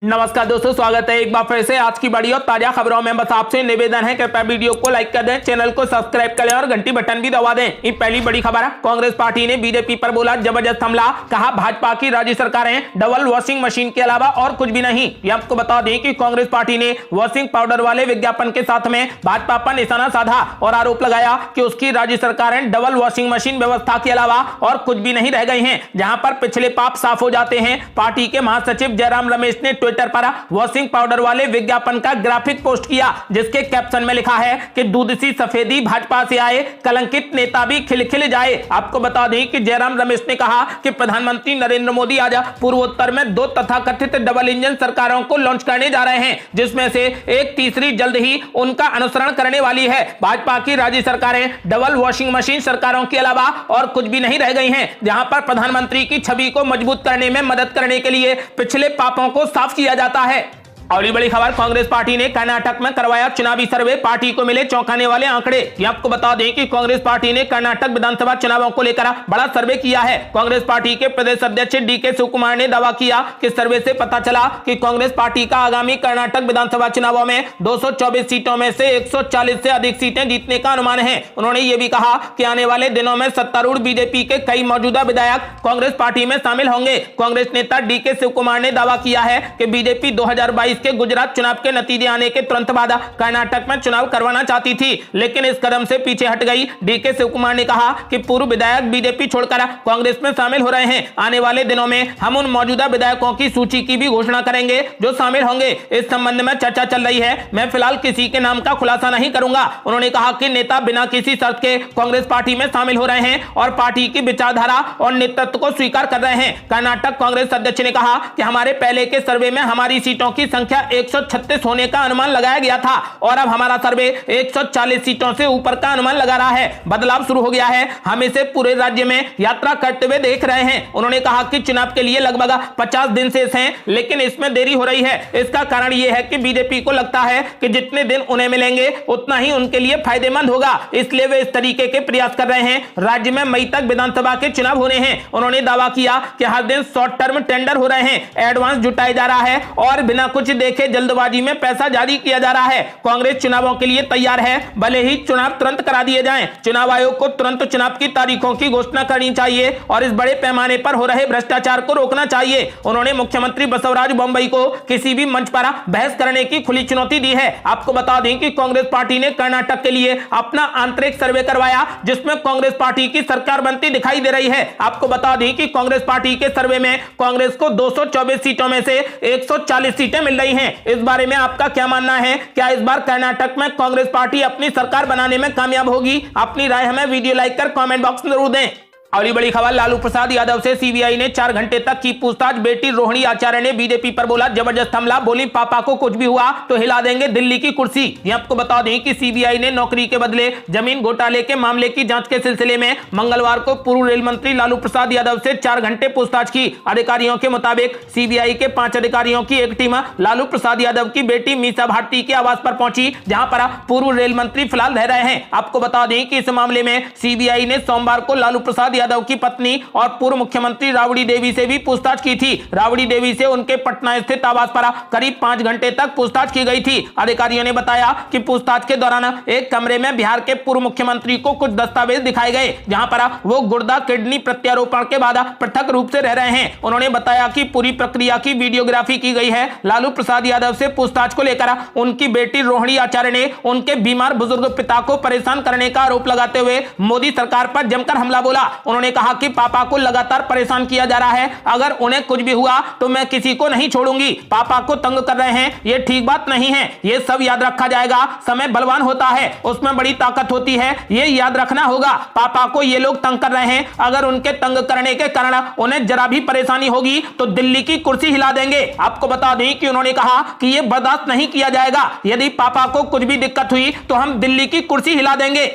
नमस्कार दोस्तों, स्वागत है एक बार फिर से आज की बड़ी और ताजा खबरों में। बस आपसे निवेदन है कृपया वीडियो को लाइक कर दें, चैनल को सब्सक्राइब कर लें और घंटी बटन भी दबा दें। ये पहली बड़ी खबर है। कांग्रेस पार्टी ने बीजेपी पर बोला जबरदस्त हमला, कहा भाजपा की राज्य सरकारें डबल वॉशिंग मशीन के अलावा और कुछ भी नहीं। ये आपको बता दें कि कांग्रेस पार्टी ने वॉशिंग पाउडर वाले विज्ञापन के साथ में भाजपा पर निशाना साधा और आरोप लगाया कि उसकी राज्य सरकारें डबल वॉशिंग मशीन व्यवस्था के अलावा और कुछ भी नहीं रह गई हैं। जहां पर पिछले पाप साफ हो जाते हैं। पार्टी के महासचिव जयराम रमेश ने ट्विटर पर वॉशिंग पाउडर वाले विज्ञापन का ग्राफिक पोस्ट किया, जिसके कैप्शन में लिखा है कि दूध सी सफेदी भाजपा से आए, कलंकित नेता भी खिल जाए। आपको बता दें कि जयराम रमेश ने कहा कि प्रधानमंत्री नरेंद्र मोदी आज पूर्वोत्तर में 2 तथाकथित डबल इंजन सरकारों को लॉन्च करने जा रहे हैं, जिसमें से एक तीसरी जल्द ही उनका अनुसरण करने वाली है। भाजपा की राज्य सरकारें डबल वॉशिंग मशीन सरकारों के अलावा और कुछ भी नहीं रह गई हैं। जहां पर प्रधानमंत्री की छवि को मजबूत करने में मदद करने के लिए पिछले पापों को साफ किया जाता है। अगली बड़ी खबर, कांग्रेस पार्टी ने कर्नाटक में करवाया चुनावी सर्वे, पार्टी को मिले चौंकाने वाले आंकड़े। ये आपको बता दें कि कांग्रेस पार्टी ने कर्नाटक विधानसभा चुनावों को लेकर बड़ा सर्वे किया है। कांग्रेस पार्टी के प्रदेश अध्यक्ष डीके शिवकुमार ने दावा किया कि सर्वे से पता चला कि कांग्रेस पार्टी का आगामी कर्नाटक विधानसभा चुनावों में 224 सीटों में से 140 से अधिक सीटें जीतने का अनुमान है। उन्होंने ये भी कहा कि आने वाले दिनों में सत्तारूढ़ बीजेपी के कई मौजूदा विधायक कांग्रेस पार्टी में शामिल होंगे। कांग्रेस नेता डीके शिवकुमार ने दावा किया है कि बीजेपी 2022 के गुजरात चुनाव के नतीजे आने के तुरंत बाद कर्नाटक में चुनाव करवाना चाहती थी, लेकिन इस कदम से पीछे हट गई। डीके शिवकुमार ने कहा कि पूर्व विधायक बीजेपी छोड़कर कांग्रेस में शामिल हो रहे हैं। आने वाले दिनों में हम उन मौजूदा विधायकों की सूची की भी घोषणा करेंगे जो शामिल होंगे। इस संबंध में चर्चा चल रही है। मैं फिलहाल किसी के नाम का खुलासा नहीं करूंगा। उन्होंने कहा कि नेता बिना किसी शर्त के कांग्रेस पार्टी में शामिल हो रहे हैं और पार्टी की विचारधारा और नेतृत्व को स्वीकार कर रहे हैं। कर्नाटक कांग्रेस अध्यक्ष ने कहा कि हमारे पहले के सर्वे में हमारी सीटों की संख्या 136 होने का अनुमान लगाया गया था और अब हमारा सर्वे 140 सीटों से ऊपर का अनुमान लगा रहा है। बदलाव शुरू हो गया है। हम इसे पूरे राज्य में यात्रा करते हुए देख रहे हैं। उन्होंने कहा कि चुनाव के लिए लगभग 50 दिन शेष हैं, लेकिन इसमें देरी हो रही है। इसका कारण यह है कि बीजेपी को लगता है कि जितने दिन उन्हें मिलेंगे उतना ही उनके लिए फायदेमंद होगा, इसलिए वे इस तरीके के प्रयास कर रहे हैं। राज्य में मई तक विधानसभा के चुनाव होने हैं। उन्होंने दावा किया कि हर दिन शॉर्ट टर्म टेंडर हो रहे हैं, एडवांस जुटाया जा रहा है और बिना कुछ देखे जल्दबाजी में पैसा जारी किया जा रहा है। कांग्रेस चुनावों के लिए तैयार है, भले ही चुनाव तुरंत करा दिए जाएं। चुनाव आयोग को तुरंत चुनाव की तारीखों की घोषणा करनी चाहिए और इस बड़े पैमाने पर हो रहे भ्रष्टाचार को रोकना चाहिए। उन्होंने मुख्यमंत्री बसवराज बोम्मई को किसी भी मंच पर बहस करने की खुली चुनौती दी है। आपको बता दें कि कांग्रेस पार्टी ने कर्नाटक के लिए अपना आंतरिक सर्वे करवाया, जिसमें कांग्रेस पार्टी की सरकार बनती दिखाई दे रही है। आपको बता दें कि कांग्रेस पार्टी के सर्वे में कांग्रेस को 224 सीटों में से 140 सीटें मिल रही हैं। इस बारे में आपका क्या मानना है? क्या इस बार कर्नाटक में कांग्रेस पार्टी अपनी सरकार बनाने में कामयाब होगी? अपनी राय हमें वीडियो लाइक कर कमेंट बॉक्स में जरूर दें। अगली बड़ी खबर, लालू प्रसाद यादव से सीबीआई ने 4 घंटे तक की पूछताछ। बेटी रोहिणी आचार्य ने बीजेपी पर बोला जबरदस्त हमला, बोली पापा को कुछ भी हुआ तो हिला देंगे दिल्ली की कुर्सी। ये आपको बता दें कि सीबीआई ने नौकरी के बदले जमीन घोटाले के मामले की जांच के सिलसिले में मंगलवार को पूर्व रेल मंत्री लालू प्रसाद यादव से 4 घंटे पूछताछ की। अधिकारियों के मुताबिक सीबीआई के 5 अधिकारियों की एक टीम लालू प्रसाद यादव की बेटी मीसा भारती के आवास पर पहुंची, जहां पर पूर्व रेल मंत्री फिलहाल रह रहे हैं। आपको बता दें कि इस मामले में सीबीआई ने सोमवार को लालू प्रसाद यादव की पत्नी और पूर्व मुख्यमंत्री राबड़ी देवी से भी पूछताछ की थी। राबड़ी देवी से उनके पटना स्थित आवास पर करीब 5 घंटे तक पूछताछ की गई थी। अधिकारियों ने बताया कि पूछताछ के दौरान एक कमरे में बिहार के पूर्व मुख्यमंत्री को कुछ दस्तावेज दिखाए गए, जहां पर वो गुर्दा किडनी प्रत्यारोपण के बाद पृथक रूप से रह रहे हैं। उन्होंने बताया कि पूरी प्रक्रिया की वीडियोग्राफी की गई है। लालू प्रसाद यादव से पूछताछ को लेकर उनकी बेटी रोहिणी आचार्य ने उनके बीमार बुजुर्ग पिता को परेशान करने का आरोप लगाते हुए मोदी सरकार पर जमकर हमला बोला। उन्होंने कहा कि पापा को लगातार परेशान किया जा रहा है, अगर उन्हें कुछ भी हुआ तो मैं किसी को नहीं छोड़ूंगी। पापा को तंग कर रहे हैं, ये ठीक बात नहीं है। ये सब याद रखा जाएगा। समय बलवान होता है, उसमें बड़ी ताकत होती है, ये याद रखना होगा। पापा को ये लोग तंग कर रहे हैं, अगर उनके तंग करने के कारण उन्हें जरा भी परेशानी होगी तो दिल्ली की कुर्सी हिला देंगे। आपको बता दें कि उन्होंने कहा कि ये बर्दाश्त नहीं किया जाएगा। यदि पापा को कुछ भी दिक्कत हुई तो हम दिल्ली की कुर्सी हिला देंगे।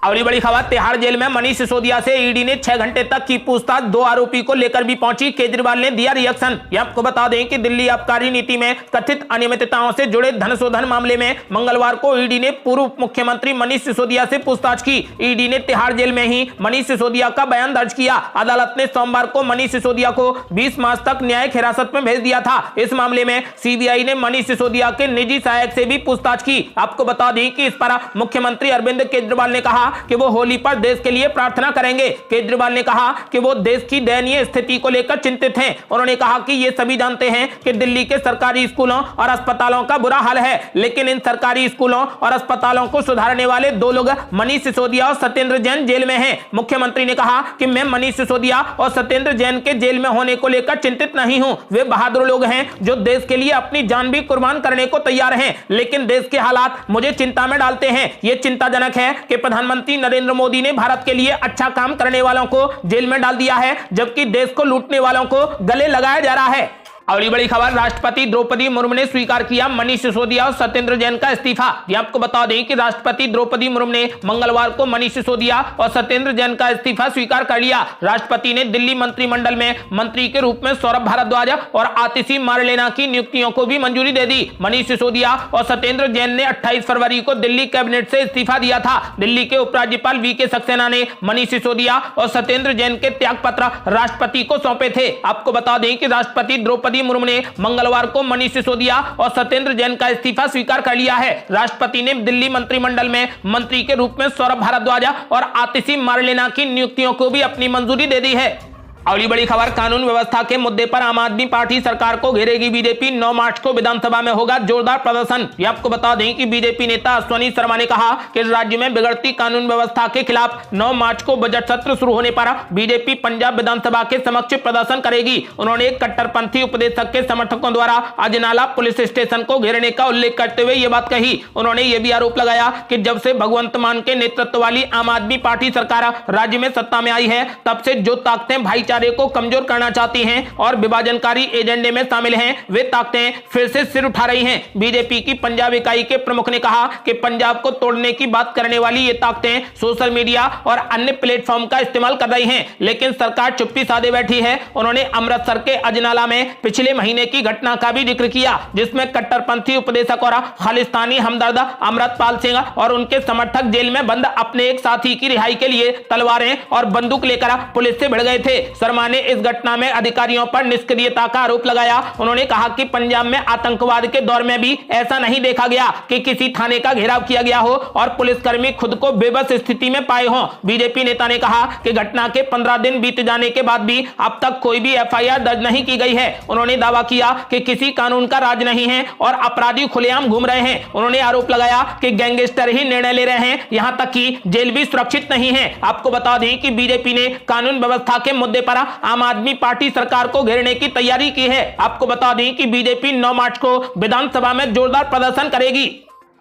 अगली बड़ी खबर, तिहाड़ जेल में मनीष सिसोदिया से ईडी ने 6 घंटे तक की पूछताछ, 2 आरोपी को लेकर भी पहुंची। केजरीवाल ने दिया रिएक्शन। आपको बता दें कि दिल्ली आबकारी नीति में कथित अनियमितताओं से जुड़े धन शोधन मामले में मंगलवार को ईडी ने पूर्व मुख्यमंत्री मनीष सिसोदिया से पूछताछ की। ईडी ने तिहाड़ जेल में ही मनीष सिसोदिया का बयान दर्ज किया। अदालत ने सोमवार को मनीष सिसोदिया को 20 मार्च तक न्यायिक हिरासत में भेज दिया था। इस मामले में सीबीआई ने मनीष सिसोदिया के निजी सहायक से भी पूछताछ की। आपको बता दें कि इस पर मुख्यमंत्री अरविंद केजरीवाल ने कहा कि वो होली पर देश के लिए प्रार्थना करेंगे। केजरीवाल ने कहा कि वो देश की दयनीय स्थिति को लेकर चिंतित हैं। उन्होंने कहा कि ये सभी जानते हैं कि दिल्ली के सरकारी स्कूलों और अस्पतालों का बुरा हाल है, लेकिन इन सरकारी स्कूलों और अस्पतालों को सुधारने वाले 2 लोग मनीष सिसोदिया और सत्येंद्र जैन जेल में हैं। मुख्यमंत्री ने कहा कि मैं मनीष सिसोदिया और सत्येंद्र जैन के जेल में होने को लेकर चिंतित नहीं हूं। वे बहादुर लोग हैं जो देश के लिए अपनी जान भी कुर्बान करने को तैयार हैं, लेकिन देश के हालात मुझे चिंता में डालते हैं। यह चिंताजनक है कि प्रधानमंत्री नरेंद्र मोदी ने भारत के लिए अच्छा काम करने वालों को जेल में डाल दिया है, जबकि देश को लूटने वालों को गले लगाया जा रहा है। अगली बड़ी खबर, राष्ट्रपति द्रौपदी मुर्मू ने स्वीकार किया मनीष सिसोदिया और सत्येंद्र जैन का इस्तीफा। आपको बता दें कि राष्ट्रपति द्रौपदी मुर्मू ने मंगलवार को मनीष सिसोदिया और सत्येंद्र जैन का इस्तीफा स्वीकार कर लिया। राष्ट्रपति ने दिल्ली मंत्रिमंडल में मंत्री के रूप में सौरभ भारद्वाज और आतिशी मारलेना की नियुक्तियों को भी मंजूरी दे दी। मनीष सिसोदिया और सत्येंद्र जैन ने 28 फरवरी को दिल्ली कैबिनेट से इस्तीफा दिया था। दिल्ली के उपराज्यपाल वीके सक्सेना ने मनीष सिसोदिया और सत्येंद्र जैन के त्यागपत्र राष्ट्रपति को सौंपे थे। आपको बता दें कि राष्ट्रपति द्रौपदी मुर्मू ने मंगलवार को मनीष सिसोदिया और सत्येंद्र जैन का इस्तीफा स्वीकार कर लिया है। राष्ट्रपति ने दिल्ली मंत्रिमंडल में मंत्री के रूप में सौरभ भारद्वाज और आतिशी मारलेना की नियुक्तियों को भी अपनी मंजूरी दे दी है। अगली बड़ी खबर, कानून व्यवस्था के मुद्दे पर आम आदमी पार्टी सरकार को घेरेगी बीजेपी। 9 मार्च को विधानसभा में होगा जोरदार प्रदर्शन। आपको बता दें कि बीजेपी नेता अश्वनी शर्मा ने कहा कि राज्य में बिगड़ती कानून व्यवस्था के खिलाफ 9 मार्च को बजट सत्र शुरू होने पर बीजेपी पंजाब विधानसभा के समक्ष प्रदर्शन करेगी। उन्होंने एक कट्टरपंथी उपदेशक के समर्थकों द्वारा अजनाला पुलिस स्टेशन को घेरने का उल्लेख करते हुए ये बात कही। उन्होंने ये भी आरोप लगाया कि जब से भगवंत मान के नेतृत्व वाली आम आदमी पार्टी सरकार राज्य में सत्ता में आई है, तब से जो ताकतें भाईचारे को कमजोर करना चाहती हैं और विभाजनकारी एजेंडे में शामिल हैं, वे ताकतें फिर से सिर उठा रही हैं। बीजेपी की पंजाब इकाई के प्रमुख ने कहा कि पंजाब को तोड़ने की बात करने वाली ये ताकतें सोशल मीडिया और अन्य प्लेटफॉर्म का इस्तेमाल कर रही हैं, लेकिन सरकार चुप्पी साधे बैठी है। उन्होंने अमृतसर के अजनाला में पिछले महीने की घटना का भी जिक्र किया, जिसमें कट्टरपंथी उपदेशक और खालिस्तानी हमदर्द अमृतपाल सिंह और उनके समर्थक जेल में बंद अपने एक साथी की रिहाई के लिए तलवारें और बंदूक लेकर पुलिस से भिड़ गए थे। शर्मा ने इस घटना में अधिकारियों पर निष्क्रियता का आरोप लगाया। उन्होंने कहा कि पंजाब में आतंकवाद के दौर में भी ऐसा नहीं देखा गया कि किसी थाने का घेराव किया गया हो और पुलिसकर्मी खुद को बेबस स्थिति में पाए हों। बीजेपी नेता ने कहा कि घटना के 15 दिन बीत जाने के बाद भी अब तक कोई भी एफआईआर दर्ज नहीं की गई है। उन्होंने दावा किया कि किसी कानून का राज नहीं है और अपराधी खुलेआम घूम रहे हैं। उन्होंने आरोप लगाया कि गैंगस्टर ही निर्णय ले रहे हैं, यहां तक कि जेल भी सुरक्षित नहीं है। आपको बता दें कि बीजेपी ने कानून व्यवस्था के मुद्दे पर आम आदमी पार्टी सरकार को घेरने की तैयारी की है। आपको बता दें कि बीजेपी 9 मार्च को विधानसभा में जोरदार प्रदर्शन करेगी।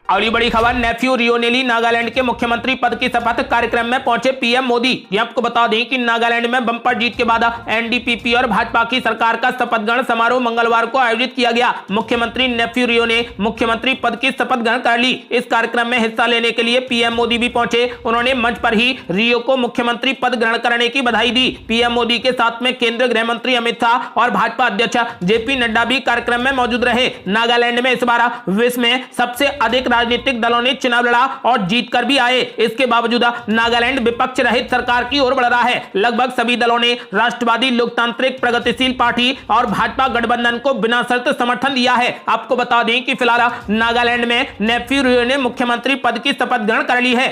अगली बड़ी खबर, नेफ्यू रियो ने ली नागालैंड के मुख्यमंत्री पद की शपथ। कार्यक्रम में पहुंचे पीएम मोदी। आपको बता दें कि नागालैंड में बम्पर जीत के बाद एनडीपीपी और भाजपा की सरकार का शपथ ग्रहण समारोह मंगलवार को आयोजित किया गया। मुख्यमंत्री नेफ्यू रियो ने मुख्यमंत्री पद की शपथ ग्रहण कर ली। इस कार्यक्रम में हिस्सा लेने के लिए पीएम मोदी भी पहुंचे। उन्होंने मंच पर ही रियो को मुख्यमंत्री पद ग्रहण करने की बधाई दी। पीएम मोदी के साथ में केंद्रीय गृह मंत्री अमित शाह और भाजपा अध्यक्ष जेपी नड्डा भी कार्यक्रम में मौजूद रहे। नागालैंड में इस बार विश्व में सबसे अधिक राजनीतिक दलों ने चुनाव लड़ा और जीतकर भी आए। इसके बावजूद नागालैंड विपक्ष रहित सरकार की ओर बढ़ रहा है। लगभग सभी दलों ने राष्ट्रवादी लोकतांत्रिक प्रगतिशील पार्टी और भाजपा गठबंधन को बिना शर्त समर्थन दिया है। आपको बता दें कि फिलहाल नागालैंड में नेफ्यू रियो ने मुख्यमंत्री पद की शपथ ग्रहण कर ली है।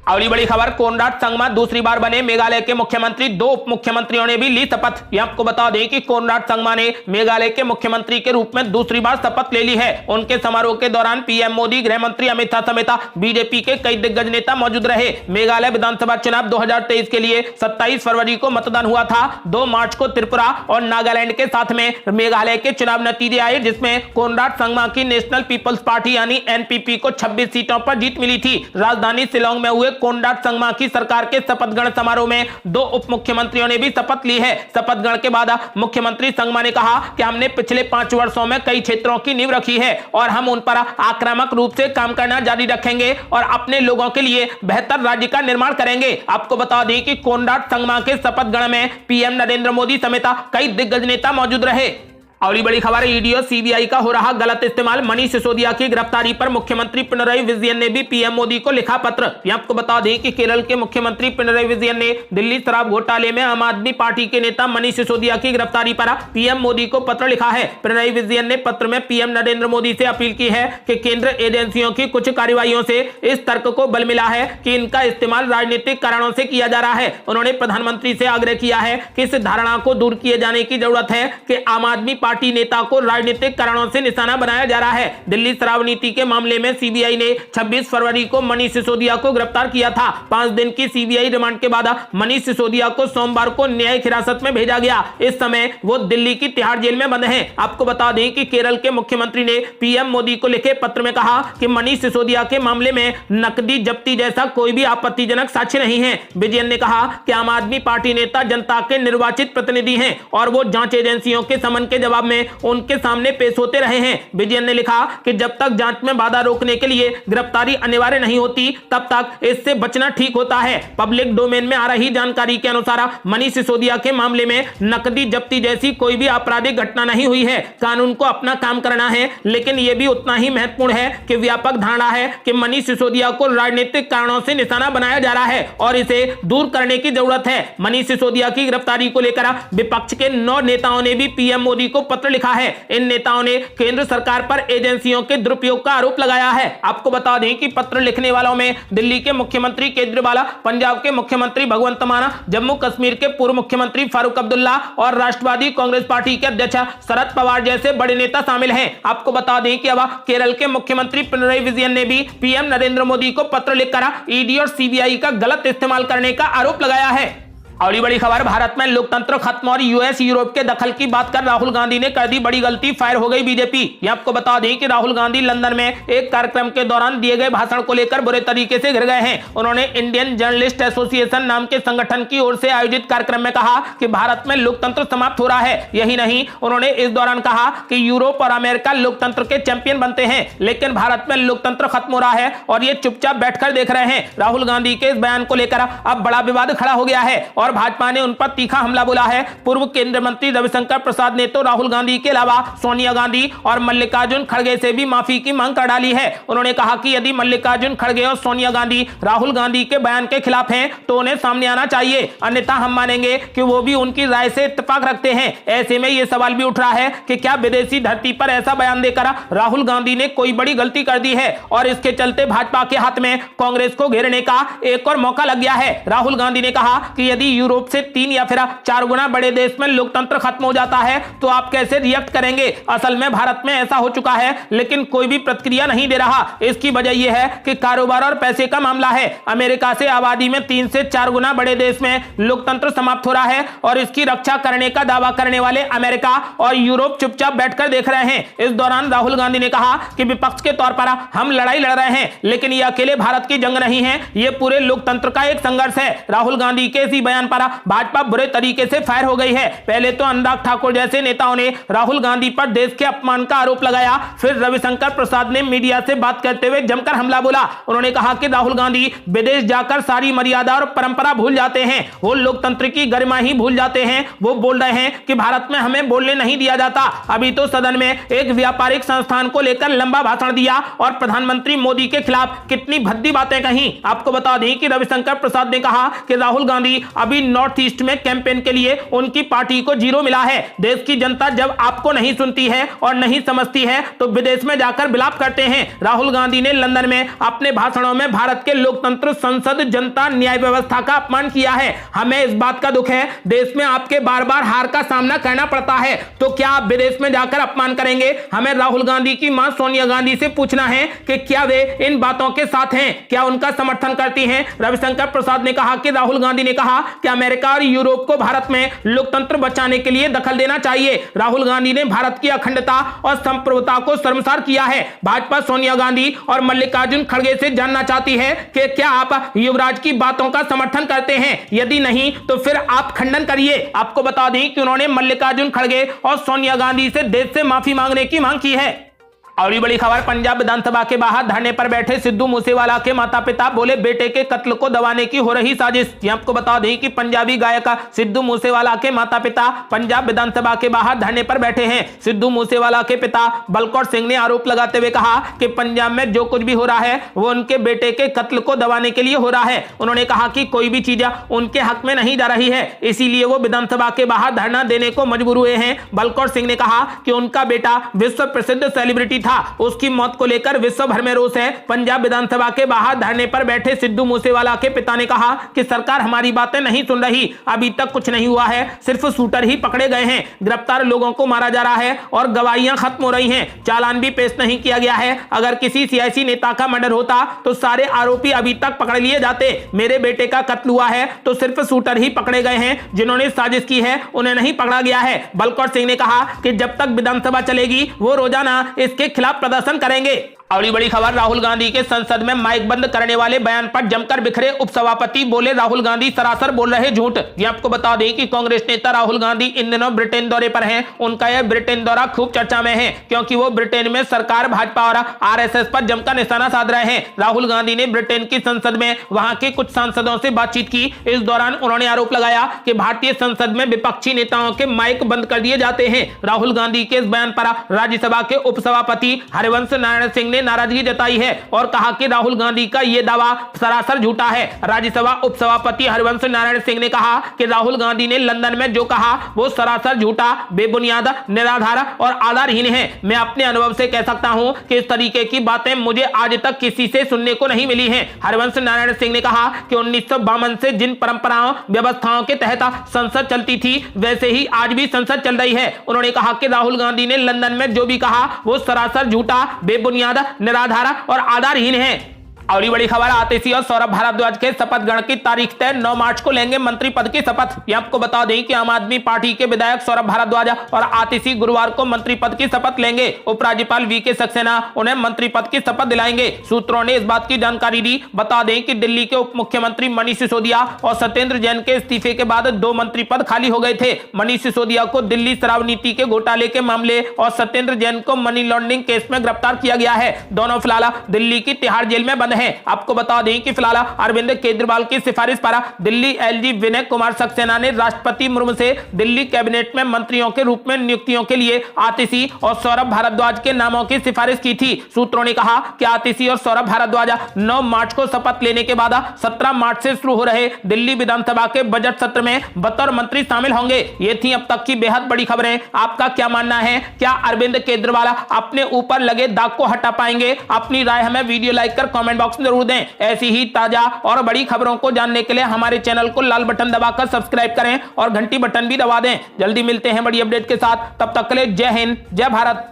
अगली बड़ी खबर, कोनराड संगमा दूसरी बार बने मेघालय के मुख्यमंत्री। 2 उप मुख्यमंत्रियों ने भी ली शपथ। आपको बता दें कि कोनराड संगमा ने मेघालय के मुख्यमंत्री के रूप में दूसरी बार शपथ ले ली है। उनके समारोह के दौरान पीएम मोदी, गृह मंत्री अमित शाह समेत बीजेपी के कई दिग्गज नेता मौजूद रहे। मेघालय विधानसभा चुनाव 2023 के लिए 27 फरवरी को मतदान हुआ था। 2 मार्च को त्रिपुरा और नागालैंड के साथ में मेघालय के चुनाव नतीजे आए, जिसमें कोनराड संगमा की नेशनल पीपल्स पार्टी यानी एनपीपी को 26 सीटों पर जीत मिली थी। राजधानी शिलोंग में हुए कोनराड संगमा की सरकार के शपथ ग्रहण समारोह में 2 उप मुख्यमंत्रियों ने भी शपथ ली है। शपथ ग्रहण के बाद मुख्यमंत्री संगमा ने कहा कि हमने पिछले 5 वर्षों में कई क्षेत्रों की नींव रखी है और हम उन पर आक्रामक रूप से काम करना जारी रखेंगे और अपने लोगों के लिए बेहतर राज्य का निर्माण करेंगे। आपको बता दें कि कोनराड संगमा के शपथ ग्रहण में पीएम नरेंद्र मोदी समेत कई दिग्गज नेता मौजूद रहे। और बड़ी खबर, ईडी और सीबीआई का हो रहा गलत इस्तेमाल। मनीष सिसोदिया की गिरफ्तारी पर मुख्यमंत्री पिनरई विजयन ने भी पीएम मोदी को लिखा पत्र। आपको बता दें कि केरल के मुख्यमंत्री पिनरई विजयन ने दिल्ली शराब घोटाले में आम आदमी पार्टी के नेता मनीष सिसोदिया की गिरफ्तारी पर पीएम मोदी को पत्र लिखा है। पिनरई विजयन ने पत्र में पीएम नरेंद्र मोदी से अपील की है कि केंद्र एजेंसियों की कुछ कार्रवाइयों से इस तर्क को बल मिला है कि इनका इस्तेमाल राजनीतिक कारणों से किया जा रहा है। उन्होंने प्रधानमंत्री से आग्रह किया है कि इस धारणा को दूर किए जाने की जरूरत है कि आम आदमी पार्टी नेता को राजनीतिक कारणों से निशाना बनाया जा रहा है। दिल्ली शराब नीति के मामले में सीबीआई ने 26 फरवरी को मनीष सिसोदिया को गिरफ्तार किया था। 5 दिन की सीबीआई रिमांड के बाद मनीष सिसोदिया को सोमवार को न्यायिक हिरासत में भेजा गया। इस समय वो दिल्ली की तिहाड़ जेल में बंद हैं। आपको बता दें कि केरल के मुख्यमंत्री ने पीएम मोदी को लिखे पत्र में कहा कि मनीष सिसोदिया के मामले में नकदी जब्ती जैसा कोई भी आपत्तिजनक साक्ष्य नहीं है। विजयन ने कहा कि आम आदमी पार्टी नेता जनता के निर्वाचित प्रतिनिधि हैं और वो जांच एजेंसियों के समन के जवाब में उनके सामने पेश होते रहे हैं। विजयन ने लिखा कि जब तक जांच में बाधा रोकने के लिए गिरफ्तारी अनिवार्य नहीं होती तब तक इससे बचना ठीक होता है। पब्लिक डोमेन में आ रही जानकारी के अनुसार मनीष सिसोदिया के मामले में नकदी जब्ती जैसी कोई भी आपराधिक घटना नहीं हुई है। कानून को अपना काम करना है, लेकिन यह भी उतना ही महत्वपूर्ण है कि व्यापक धारणा है कि मनीष सिसोदिया को राजनीतिक कारणों से निशाना बनाया जा रहा है और इसे दूर करने की जरूरत है। मनीष सिसोदिया की गिरफ्तारी को लेकर विपक्ष के 9 नेताओं ने भी पीएम मोदी को पत्र लिखा है। इन नेताओं ने केंद्र सरकार पर एजेंसियों के दुरुपयोग का आरोप लगाया है। आपको बता दें कि पत्र लिखने वालों में दिल्ली के मुख्यमंत्री केजरीवाल, पंजाब के मुख्यमंत्री भगवंत मान, जम्मू कश्मीर के पूर्व मुख्यमंत्री फारूक अब्दुल्ला और राष्ट्रवादी कांग्रेस पार्टी के अध्यक्ष शरद पवार जैसे बड़े नेता शामिल हैं। आपको बता दें कि अब केरल के मुख्यमंत्री पिनरई विजयन ने भी पीएम नरेंद्र मोदी को पत्र लिखकर ईडी और सीबीआई का गलत इस्तेमाल करने का आरोप लगाया है। और बड़ी खबर, भारत में लोकतंत्र खत्म और यूएस यूरोप के दखल की बात कर राहुल गांधी ने कर दी बड़ी गलती, फायर हो गई बीजेपी। ये आपको बता दें कि राहुल गांधी लंदन में एक कार्यक्रम के दौरान दिए गए भाषण को लेकर बुरे तरीके से घिर गए हैं। उन्होंने इंडियन जर्नलिस्ट एसोसिएशन नाम के संगठन की ओर से आयोजित कार्यक्रम में कहा कि भारत में लोकतंत्र समाप्त हो रहा है। यही नहीं, उन्होंने इस दौरान कहा कि यूरोप और अमेरिका लोकतंत्र के चैंपियन बनते हैं, लेकिन भारत में लोकतंत्र खत्म हो रहा है और ये चुपचाप बैठकर देख रहे हैं। राहुल गांधी के इस बयान को लेकर अब बड़ा विवाद खड़ा हो गया है और भाजपा ने उन पर तीखा हमला बोला है। पूर्व केंद्रीय मंत्री रविशंकर प्रसाद ने तो राहुल गांधी के अलावा सोनिया गांधी और मल्लिकार्जुन खड़गे से भी माफी की मांग कर डाली है। उन्होंने कहा कि यदि मल्लिकार्जुन खड़गे और सोनिया गांधी राहुल गांधी के बयान के खिलाफ हैं तो उन्हें सामने आना चाहिए, अन्यथा हम मानेंगे कि वो भी उनकी राय से इत्तेफाक रखते हैं। ऐसे में यह सवाल भी उठ रहा है कि क्या विदेशी धरती पर ऐसा बयान देकर राहुल गांधी ने कोई बड़ी गलती कर दी है और इसके चलते भाजपा के हाथ में कांग्रेस को घेरने का एक और मौका लग गया है। राहुल गांधी ने कहा कि यदि यूरोप से 3 या फिर 4 गुना बड़े देश में लोकतंत्र खत्म हो जाता है तो आप कैसे रिएक्ट करेंगे। असल में भारत में ऐसा हो चुका है, लेकिन कोई भी प्रतिक्रिया नहीं दे रहा। इसकी वजह यह है कि कारोबार और पैसे का मामला है। अमेरिका से आबादी में 3 से 4 गुना बड़े देश में लोकतंत्र समाप्त हो रहा है और इसकी रक्षा करने का दावा करने वाले अमेरिका और यूरोप चुपचाप बैठकर देख रहे हैं। इस दौरान राहुल गांधी ने कहा कि विपक्ष के तौर पर हम लड़ाई लड़ रहे हैं, लेकिन यह अकेले भारत की जंग नहीं है, यह पूरे लोकतंत्र का एक संघर्ष है। राहुल गांधी के इसी बयान पर भाजपा बुरे तरीके से फायर हो गई है। पहले तो अनुराग ठाकुर जैसे नेताओं ने राहुल गांधी पर देश के अपमान का आरोप लगाया, फिर रविशंकर प्रसाद ने मीडिया से बात करते हुए जमकर हमला बोला। उन्होंने कहा कि राहुल गांधी विदेश जाकर सारी मर्यादा और परंपरा भूल जाते हैं, वो लोकतंत्र की गरिमा ही भूल जाते हैं। वो बोल रहे हैं कि भारत में हमें बोलने नहीं दिया जाता। अभी तो सदन में एक व्यापारिक संस्थान को लेकर लंबा भाषण दिया और प्रधानमंत्री मोदी के खिलाफ कितनी भद्दी बातें कही। आपको बता दें कि रविशंकर प्रसाद ने कहा कि राहुल गांधी अभी नॉर्थ ईस्ट में कैंपेन के लिए उनकी पार्टी को 0 मिला है। देश की जनता जब आपको नहीं सुनती है और नहीं समझती है तो विदेश में जाकर विलाप करते हैं। राहुल गांधी ने लंदन में अपने भाषणों में भारत के लोकतंत्र, संसद, जनता, न्याय व्यवस्था का अपमान किया है। हमें इस बात का दुख है, देश में आपके बार बार हार का सामना करना पड़ता है, तो क्या आप विदेश में जाकर अपमान करेंगे। हमें राहुल गांधी की मां सोनिया गांधी से पूछना है कि क्या वे इन बातों के साथ हैं, क्या उनका समर्थन करती हैं। रविशंकर प्रसाद ने कहा कि राहुल गांधी ने कहा कि अमेरिका और यूरोप को भारत में लोकतंत्र बचाने के लिए दखल देना चाहिए। राहुल गांधी ने भारत की अखंडता और संप्रभुता को शर्मसार किया है। भाजपा सोनिया गांधी और मल्लिकार्जुन खड़गे से जानना चाहती है कि क्या आप युवराज की बातों का समर्थन करते हैं, यदि नहीं तो फिर आप खंडन करिए। आपको बता दें कि उन्होंने मल्लिकार्जुन खड़गे और सोनिया गांधी से देश से माफी मांगने की मांग की है। और बड़ी खबर, पंजाब विधानसभा के बाहर धरने पर बैठे सिद्धू मूसेवाला के माता पिता बोले बेटे के कत्ल को दबाने की हो रही साजिश। ये आपको बता दें कि पंजाबी गायक सिद्धू मूसेवाला के माता पिता पंजाब विधानसभा के बाहर धरने पर बैठे हैं। सिद्धू मूसेवाला के पिता बलकौर सिंह ने आरोप लगाते हुए कहा कि पंजाब में जो कुछ भी हो रहा है वो उनके बेटे के कत्ल को दबाने के लिए हो रहा है। उन्होंने कहा कि कोई भी चीज उनके हक में नहीं जा रही है, इसीलिए वो विधानसभा के बाहर धरना देने को मजबूर हुए हैं। बलकौर सिंह ने कहा कि उनका बेटा विश्व प्रसिद्ध सेलिब्रिटी था, उसकी मौत को लेकर विश्व भर में रोष है। पंजाब विधानसभा के बाहर धरने पर बैठे सिद्धू मूसेवाला के पिता ने कहा कि सरकार हमारी बातें नहीं सुन रही, अभी तक कुछ नहीं हुआ है, सिर्फ शूटर ही पकड़े गए हैं, गिरफ्तार लोगों को मारा जा रहा है और गवाहियां खत्म हो रही हैं, चालान भी पेश नहीं किया गया है। अगर किसी सियासी नेता का मर्डर होता तो सारे आरोपी अभी तक पकड़ लिए जाते। मेरे बेटे का कत्ल हुआ है तो सिर्फ शूटर ही पकड़े गए हैं, जिन्होंने साजिश की है उन्हें नहीं पकड़ा गया है। बलकौर सिंह ने कहा कि जब तक विधानसभा चलेगी वो रोजाना इसके खिलाफ प्रदर्शन करेंगे। और बड़ी खबर, राहुल गांधी के संसद में माइक बंद करने वाले बयान पर जमकर बिखरे उपसभापति, बोले राहुल गांधी सरासर बोल रहे झूठ। ये आपको बता दें कि कांग्रेस नेता राहुल गांधी इन दिनों ब्रिटेन दौरे पर हैं। उनका यह ब्रिटेन दौरा खूब चर्चा में है क्योंकि वो ब्रिटेन में सरकार भाजपा और आरएसएस पर जमकर निशाना साध रहे हैं। राहुल गांधी ने ब्रिटेन की संसद में वहां के कुछ सांसदों से बातचीत की। इस दौरान उन्होंने आरोप लगाया कि भारतीय संसद में विपक्षी नेताओं के माइक बंद कर दिए जाते हैं। राहुल गांधी के इस बयान पर राज्यसभा के उपसभापति हरिवंश नारायण सिंह ने नाराजगी जताई है और कहा कि राहुल गांधी का यह दावा सरासर झूठा है। राज्यसभा उपसभापति हरिवंश नारायण सिंह ने कहा कि राहुल गांधी ने लंदन में जो कहा वो सरासर झूठा, बेबुनियाद, निराधार और आधारहीन है। मैं अपने अनुभव से कह सकता हूं कि इस तरीके की बातें मुझे आज तक किसी से सुनने को नहीं मिली हैं। हरिवंश नारायण सिंह ने कहा कि 1952 से जिन परंपराओं व्यवस्थाओं के तहत संसद चलती थी वैसे ही आज भी संसद चल रही है। उन्होंने कहा कि राहुल गांधी ने लंदन में जो भी कहा वो सरासर झूठा, बेबुनियाद, निराधार और आधारहीन है। और बड़ी खबर, आतिशी और सौरभ भारद्वाज के शपथ ग्रहण की तारीख तय, 9 मार्च को लेंगे मंत्री पद की शपथ। ये आपको बता दें कि आम आदमी पार्टी के विधायक सौरभ भारद्वाज और आतिशी गुरुवार को मंत्री पद की शपथ लेंगे। उपराज्यपाल वीके सक्सेना उन्हें मंत्री पद की शपथ दिलाएंगे। सूत्रों ने इस बात की जानकारी दी। बता दें कि दिल्ली के उप मुख्यमंत्री मनीष सिसोदिया और सत्येंद्र जैन के इस्तीफे के बाद 2 मंत्री पद खाली हो गए थे। मनीष सिसोदिया को दिल्ली शराब नीति के घोटाले के मामले और सत्येंद्र जैन को मनी लॉन्ड्रिंग केस में गिरफ्तार किया गया है। दोनों फिलहाल दिल्ली की तिहाड़ जेल में बंद हैं। आपको बता दें कि फिलहाल अरविंद केजरीवाल की सिफारिश पर दिल्ली एलजी विनय कुमार सक्सेना ने राष्ट्रपति मुर्मू से दिल्ली कैबिनेट में मंत्रियों के रूप में नियुक्तियों के लिए आतिशी और सौरभ भारद्वाज के नामों की सिफारिश की थी। सूत्रों ने कहा कि आतिशी और सौरभ भारद्वाज 9 मार्च को शपथ लेने के बाद 17 मार्च से शुरू हो रहे दिल्ली विधानसभा के बजट सत्र में बतौर मंत्री शामिल होंगे। ये थी अब तक की बेहद बड़ी खबरें। आपका क्या मानना है? क्या अरविंद केजरीवाल अपने ऊपर लगे दाग को हटा पाएंगे? अपनी राय हमें वीडियो लाइक कर कमेंट बॉक्स में जरूर दें। ऐसी ही ताजा और बड़ी खबरों को जानने के लिए हमारे चैनल को लाल बटन दबाकर सब्सक्राइब करें और घंटी बटन भी दबा दें। जल्दी मिलते हैं बड़ी अपडेट के साथ, तब तक के लिए जय हिंद, जय भारत।